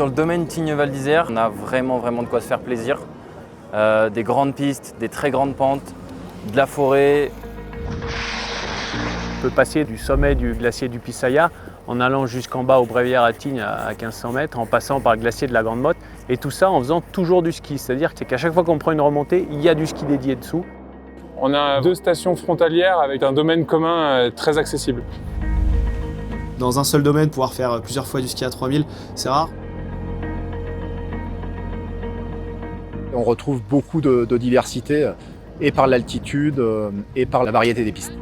Sur le domaine Tignes-Val d'Isère, on a vraiment de quoi se faire plaisir. Des grandes pistes, des très grandes pentes, de la forêt. On peut passer du sommet du glacier du Pisaya en allant jusqu'en bas aux Bréviaires à Tignes à 1500 mètres, en passant par le glacier de la Grande Motte, et tout ça en faisant toujours du ski. C'est-à-dire qu'à chaque fois qu'on prend une remontée, il y a du ski dédié dessous. On a 2 stations frontalières avec un domaine commun très accessible. Dans un seul domaine, pouvoir faire plusieurs fois du ski à 3000, c'est rare. On retrouve beaucoup de diversité, et par l'altitude, et par la variété des pistes.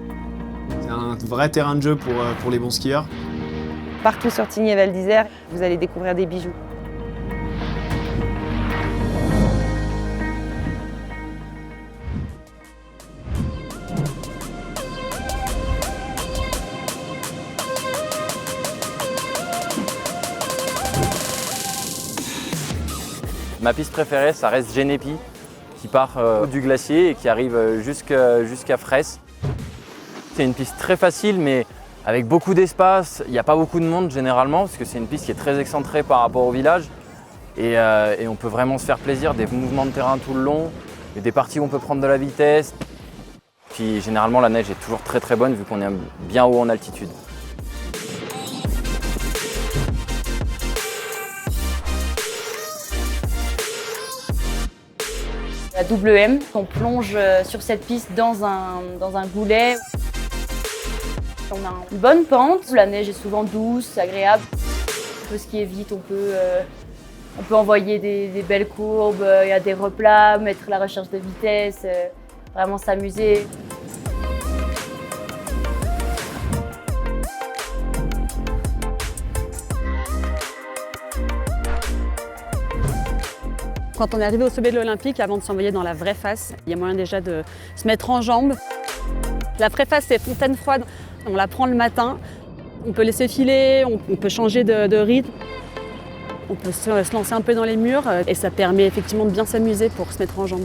C'est un vrai terrain de jeu pour les bons skieurs. Partout sur Tignes et Val d'Isère, vous allez découvrir des bijoux. Ma piste préférée, ça reste Genépi, qui part du glacier et qui arrive jusqu'à Fraisse. C'est une piste très facile, mais avec beaucoup d'espace. Il n'y a pas beaucoup de monde généralement, parce que c'est une piste qui est très excentrée par rapport au village. Et on peut vraiment se faire plaisir, des mouvements de terrain tout le long, et des parties où on peut prendre de la vitesse. Puis généralement, la neige est toujours très bonne, vu qu'on est bien haut en altitude. La WM, on plonge sur cette piste dans un goulet. On a une bonne pente, la neige est souvent douce, agréable. On peut skier vite, on peut envoyer des belles courbes, il y a des replats, mettre la recherche de vitesse, vraiment s'amuser. Quand on est arrivé au sommet de l'Olympique, avant de s'envoyer dans la vraie face, il y a moyen déjà de se mettre en jambes. La vraie face, c'est fontaine froide. On la prend le matin, on peut laisser filer, on peut changer de rythme. On peut se lancer un peu dans les murs et ça permet effectivement de bien s'amuser pour se mettre en jambes.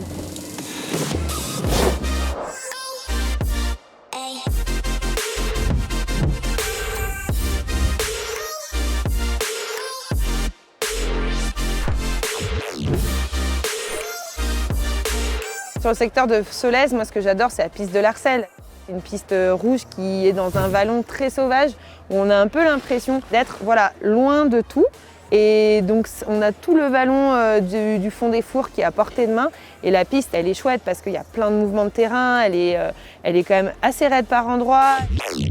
Sur le secteur de Solèze, moi ce que j'adore, c'est la piste de l'Arcel. Une piste rouge qui est dans un vallon très sauvage, où on a un peu l'impression d'être loin de tout. Et donc on a tout le vallon du fond des Fours qui est à portée de main. Et la piste, elle est chouette parce qu'il y a plein de mouvements de terrain, elle est quand même assez raide par endroits.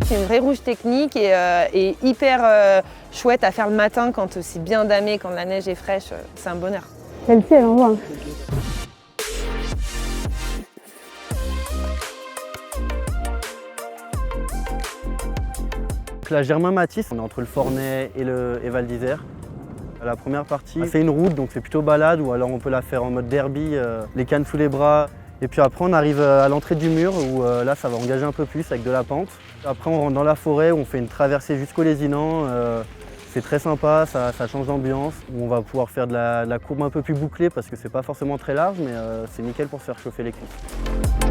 C'est une vraie rouge technique et hyper chouette à faire le matin quand c'est bien damé, quand la neige est fraîche, c'est un bonheur. Celle-ci, elle envoie. La Germain-Matisse, on est entre le Fornay et Val d'Isère. La première partie, on fait une route, donc c'est plutôt balade, ou alors on peut la faire en mode derby, les cannes sous les bras. Et puis après on arrive à l'entrée du mur, où là ça va engager un peu plus avec de la pente. Après on rentre dans la forêt, où on fait une traversée jusqu'au Lézinant. C'est très sympa, ça change d'ambiance. On va pouvoir faire de la courbe un peu plus bouclée, parce que c'est pas forcément très large, mais c'est nickel pour se faire chauffer les cuisses.